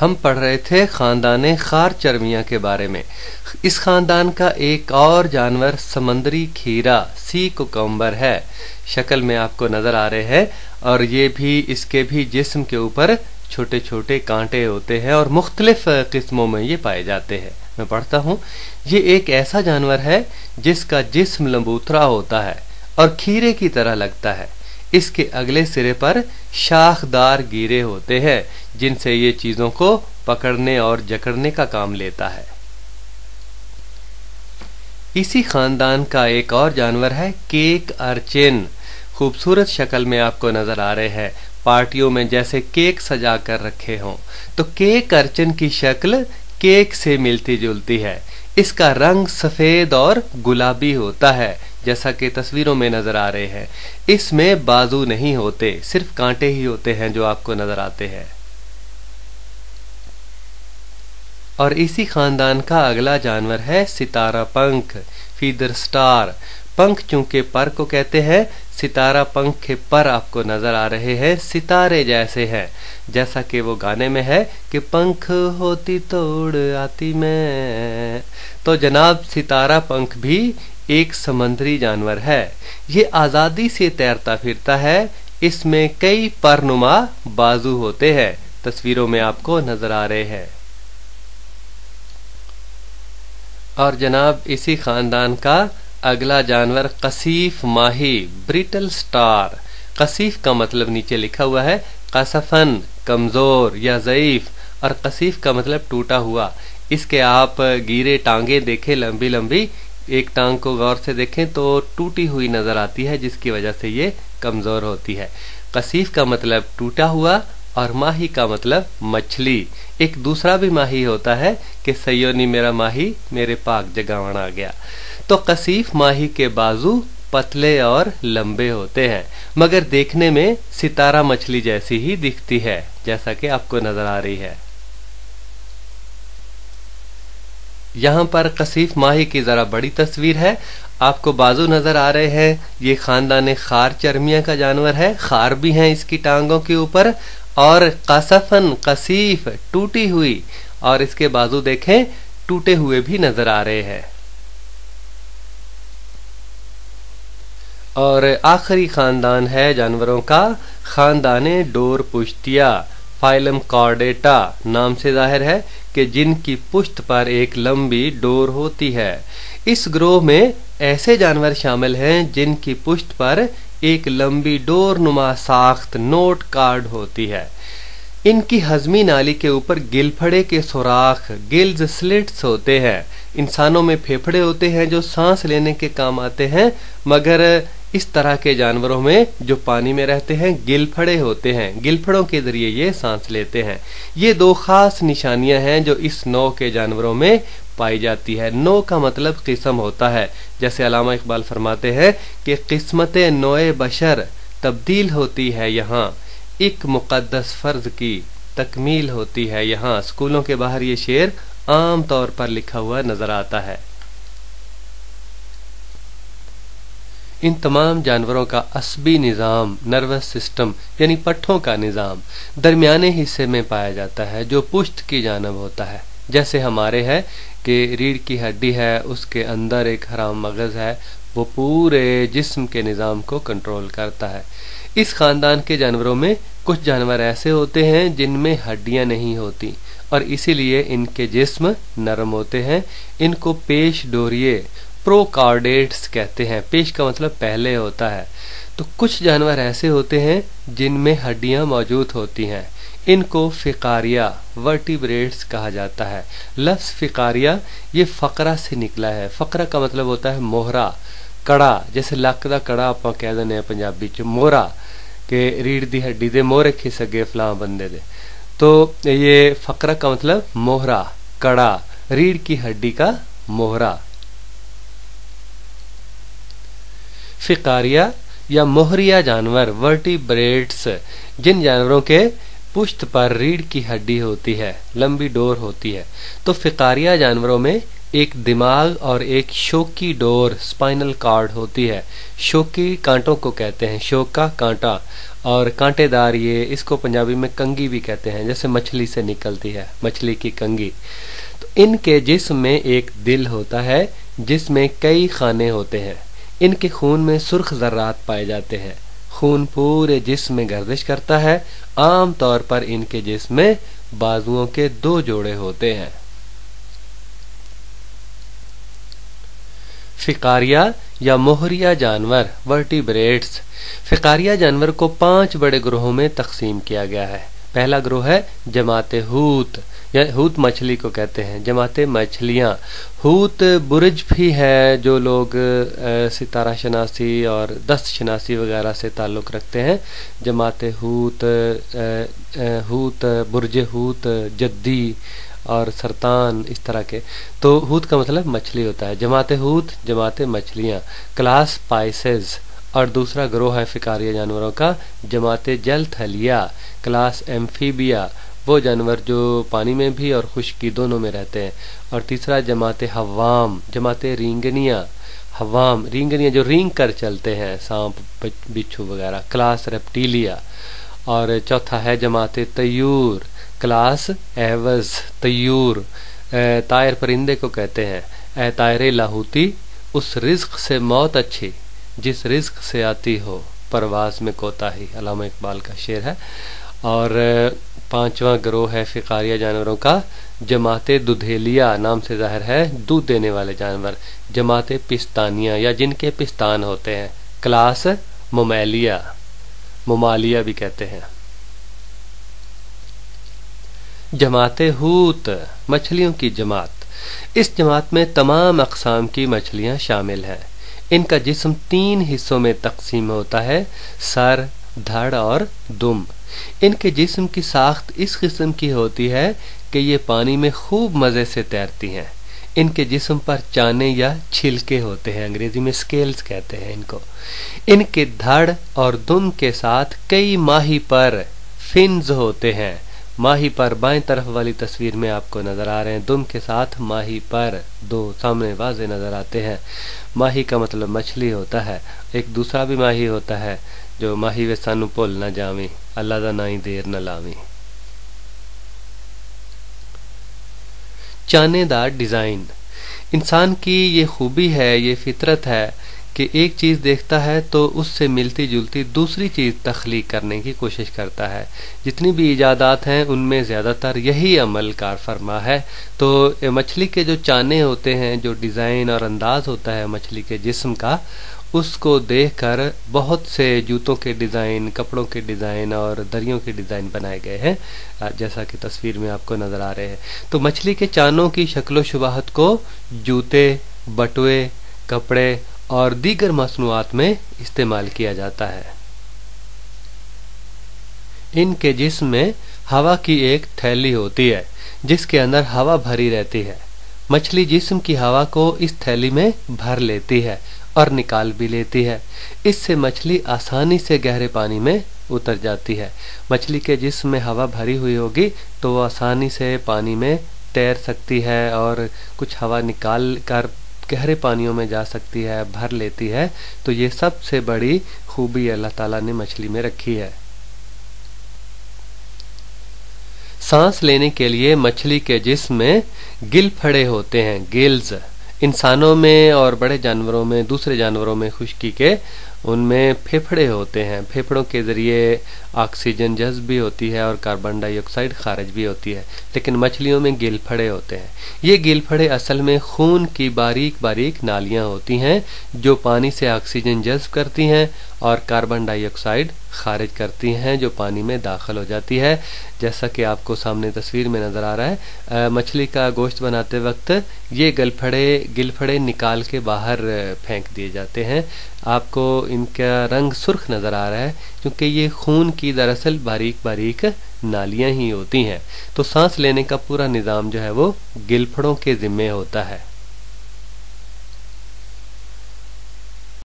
हम पढ़ रहे थे खानदान खार चर्मिया के बारे में। इस खानदान का एक और जानवर समंदरी खीरा सी कुकम्बर है। शक्ल में आपको नजर आ रहे हैं और इसके भी जिस्म के ऊपर छोटे छोटे कांटे होते हैं और मुख्तलिफ किस्मों में ये पाए जाते हैं। मैं पढ़ता हूँ, ये एक ऐसा जानवर है जिसका जिस्म लंबूतरा होता है और खीरे की तरह लगता है। इसके अगले सिरे पर शाखदार गिरे होते हैं जिनसे ये चीजों को पकड़ने और जकड़ने का काम लेता है। इसी खानदान का एक और जानवर है केक अर्चिन। खूबसूरत शक्ल में आपको नजर आ रहे हैं, पार्टियों में जैसे केक सजा कर रखे हों। तो केक अर्चिन की शक्ल केक से मिलती जुलती है। इसका रंग सफेद और गुलाबी होता है जैसा कि तस्वीरों में नजर आ रहे हैं। इसमें बाजू नहीं होते, सिर्फ कांटे ही होते हैं जो आपको नजर आते हैं। और इसी खानदान का अगला जानवर है सितारा पंख, फीदर स्टार। पंख चूंकि पर को कहते हैं, सितारा पंख के पर आपको नजर आ रहे हैं सितारे जैसे हैं, जैसा कि वो गाने में है कि पंख होती तोड़ आती मैं। तो जनाब सितारा पंख भी एक समंदरी जानवर है। ये आजादी से तैरता फिरता है। इसमें कई परनुमा बाजू होते हैं, तस्वीरों में आपको नजर आ रहे हैं। और जनाब इसी खानदान का अगला जानवर कसीफ माही, ब्रिटल स्टार। कसीफ का मतलब नीचे लिखा हुआ है कसफन, कमजोर या ज़ईफ, और कसीफ का मतलब टूटा हुआ। इसके आप गिरे टांगे देखें, लंबी लंबी, एक टांग को गौर से देखें तो टूटी हुई नजर आती है, जिसकी वजह से ये कमजोर होती है। कसीफ का मतलब टूटा हुआ और माही का मतलब मछली। एक दूसरा भी माही होता है कि सयोनी मेरा माही मेरे पाक जगावन आ गया। तो कसीफ माही के बाजू पतले और लंबे होते हैं, मगर देखने में सितारा मछली जैसी ही दिखती है, जैसा कि आपको नजर आ रही है। यहाँ पर कसीफ माही की जरा बड़ी तस्वीर है, आपको बाजू नजर आ रहे हैं। ये खानदान खार चर्मिया का जानवर है, खार भी हैं इसकी टांगों के ऊपर, और कसफन कसीफ टूटी हुई, और इसके बाजू देखें टूटे हुए भी नजर आ रहे हैं। और आखिरी खानदान है जानवरों का खानदान डोर पुश्तिया, फाइलम कॉर्डेटा। नाम से जाहिर है कि जिनकी पुश्त पर एक लंबी डोर होती है। इस ग्रोह में ऐसे जानवर शामिल हैं जिनकी पुश्त पर एक लंबी डोर नुमा साख्त नोट कार्ड होती है। इनकी हजमी नाली के ऊपर गिलफड़े के सुराख, गिल्स स्लिट्स होते हैं। इंसानों में फेफड़े होते हैं जो सांस लेने के काम आते हैं, मगर इस तरह के जानवरों में जो पानी में रहते हैं गिलफड़े होते हैं, गिलफड़ों के जरिए ये सांस लेते हैं। ये दो खास निशानियां हैं जो इस नौ के जानवरों में पाई जाती है। नौ का मतलब किस्म होता है, जैसे अल्लामा इकबाल फरमाते हैं कि किस्मत नोए बशर तब्दील होती है यहाँ, एक मुकद्दस फर्ज की तकमील होती है यहाँ। स्कूलों के बाहर ये शेर आम तौर पर लिखा हुआ नजर आता है। इन तमाम जानवरों का असबी निज़ाम, नर्वस सिस्टम यानी पट्ठों का निज़ाम दरमियाने हिस्से में पाया जाता है जो पुश्त की जानब होता है। जैसे हमारे है कि रीढ़ की हड्डी है, उसके अंदर एक हराम मगज है, वो पूरे जिस्म के निज़ाम को कंट्रोल करता है। इस खानदान के जानवरों में कुछ जानवर ऐसे होते हैं जिनमें हड्डियां नहीं होती और इसीलिए इनके जिस्म नरम होते हैं। इनको पेश डोरिये, प्रोकार्डेट्स कहते हैं। पेश का मतलब पहले होता है। तो कुछ जानवर ऐसे होते हैं जिनमें हड्डियां मौजूद होती हैं। इनको फिकारिया, वर्टिब्रेट्स कहा जाता है। लफ्ज फिकारिया ये फकरा से निकला है। फकरा का मतलब होता है मोहरा, कड़ा, जैसे लक दा कड़ा आप कह देने पंजाबी च मोहरा, के रीढ़ दी हड्डी दे मोहरे खिस गए फलां बंदे दे। तो ये फकरा का मतलब मोहरा, कड़ा, रीढ़ की हड्डी का मोहरा। फिकारिया या मोहरिया जानवर, वर्टिब्रेट्स, जिन जानवरों के पुश्त पर रीढ़ की हड्डी होती है, लंबी डोर होती है। तो फिकारिया जानवरों में एक दिमाग और एक शोकी डोर स्पाइनल कॉर्ड होती है। शोकी कांटों को कहते हैं, शोक का कांटा, और कांटेदार, ये इसको पंजाबी में कंगी भी कहते हैं, जैसे मछली से निकलती है मछली की कंगी। तो इनके जिस्म में एक दिल होता है जिसमें कई खाने होते हैं। इनके खून में सुर्ख जर्रात पाए जाते हैं। खून पूरे जिस्म में गर्दिश करता है। आम तौर पर इनके जिस्म में बाजुओं के 2 जोड़े होते हैं। फिकारिया या मोहरिया जानवर, वर्टिब्रेट्स। फिकारिया जानवर को 5 बड़े ग्रोहों में तकसीम किया गया है। पहला ग्रोह है जमाते हूत, या हूत मछली को कहते हैं, जमाते मछलियां। हूत बुर्ज भी है, जो लोग सितारा शनासी और दस्त शनासी वगैरह से ताल्लुक़ रखते हैं। जमाते हूत, हूत, बुर्ज हूत, जद्दी और सरतान, इस तरह के। तो हूत का मतलब मछली होता है। जमाते हूत, जमाते मछलियां। Class Pisces. और दूसरा ग्रोह है फिकारिया जानवरों का जमाते जल थलिया, क्लास एम्फीबिया, वो जानवर जो पानी में भी और खुश्की दोनों में रहते हैं। और तीसरा जमाते हवाम, जमाते रींगनिया, हवाम रींगनिया जो रींग कर चलते हैं, सांप बिच्छू वगैरह, क्लास रेप्टिलिया। और चौथा है जमाते तयूर, क्लास एवज, तयूर। तायर परिंदे को कहते हैं। ए तायरे लाहूती, उस रिज्क से मौत अच्छी जिस रिज्क से आती हो, परवाज में कोताही, अल्लामा इकबाल का शेर है। और 5वां ग्रोह है फिकारिया जानवरों का जमाते दुधेलिया, नाम से जाहिर है दूध देने वाले जानवर। जमाते पिस्तानिया, या जिनके पिस्तान होते हैं, क्लास मोमैलिया, मोमालिया भी कहते हैं। जमाते हूत, मछलियों की जमात। इस जमात में तमाम अक़साम की मछलियां शामिल हैं। इनका जिस्म 3 हिस्सों में तकसीम होता है, सर, धड़ और दुम। इनके जिस्म की साख्त इस किस्म की होती है कि ये पानी में खूब मज़े से तैरती हैं। इनके जिस्म पर चाने या छिलके होते हैं, अंग्रेजी में स्केल्स कहते हैं इनको। इनके धड़ और दुम के साथ कई माही पर, फिन्स होते हैं। माही पर बाएं तरफ वाली तस्वीर में आपको नजर आ रहे हैं, दुम के साथ माही पर 2 सामने वाज़े नजर आते हैं। माही का मतलब मछली होता है। एक दूसरा भी माही होता है जो माही वे सानू भुल न जावी, अल्लाह दा नाई देर न लावी। चानेदार डिजाइन। इंसान की ये खूबी है, ये फितरत है कि एक चीज़ देखता है तो उससे मिलती जुलती दूसरी चीज़ तख्लीक करने की कोशिश करता है। जितनी भी इजादात हैं उनमें ज़्यादातर यही अमल कार फरमा है। तो मछली के जो चाने होते हैं, जो डिज़ाइन और अंदाज होता है मछली के जिस्म का, उसको देखकर बहुत से जूतों के डिज़ाइन, कपड़ों के डिज़ाइन और दरियों के डिज़ाइन बनाए गए हैं, जैसा कि तस्वीर में आपको नज़र आ रहे हैं। तो मछली के चानों की शक्लो शुबाहत को जूते, बटुए, कपड़े और दीगर मसनूआत में इस्तेमाल किया जाता है। इनके जिस्म में हवा की एक थैली होती है जिसके अंदर हवा भरी रहती है। मछली जिस्म की हवा को इस थैली में भर लेती है और निकाल भी लेती है। इससे मछली आसानी से गहरे पानी में उतर जाती है। मछली के जिस्म में हवा भरी हुई होगी तो वो आसानी से पानी में तैर सकती है और कुछ हवा निकाल कर गहरे पानियों में जा सकती है, भर लेती है। तो ये सबसे बड़ी खूबी अल्लाह ताला ने मछली में रखी है। सांस लेने के लिए मछली के जिस्म में गिल फड़े होते हैं, गिल्स। इंसानों में और बड़े जानवरों में, दूसरे जानवरों में खुश्की के उनमें फेफड़े होते हैं। फेफड़ों के जरिए ऑक्सीजन जज्ब भी होती है और कार्बन डाइऑक्साइड खारिज भी होती है, लेकिन मछलियों में गिलफड़े होते हैं। ये गिलफड़े असल में खून की बारीक बारीक नालियां होती हैं जो पानी से ऑक्सीजन जज्ब करती हैं और कार्बन डाइऑक्साइड खारिज करती हैं जो पानी में दाखिल हो जाती है। जैसा कि आपको सामने तस्वीर में नज़र आ रहा है, मछली का गोश्त बनाते वक्त ये गिलफड़े निकाल के बाहर फेंक दिए जाते हैं। आपको इनका रंग सुर्ख नज़र आ रहा है क्योंकि ये खून की दरअसल बारीक बारीक नालियां ही होती हैं। तो सांस लेने का पूरा निज़ाम जो है वो गिलफड़ों के ज़िम्मे होता है।